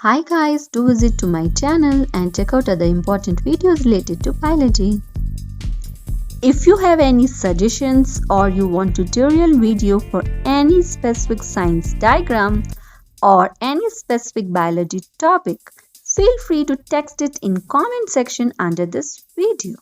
Hi guys, do visit to my channel and check out other important videos related to biology. If you have any suggestions or you want tutorial video for any specific science diagram or any specific biology topic, feel free to text it in comment section under this video.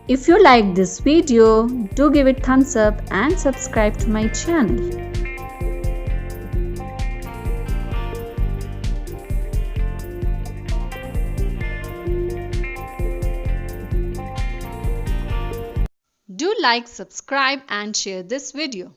If you like this video, do give it thumbs up and subscribe to my channel. Do like, subscribe and share this video.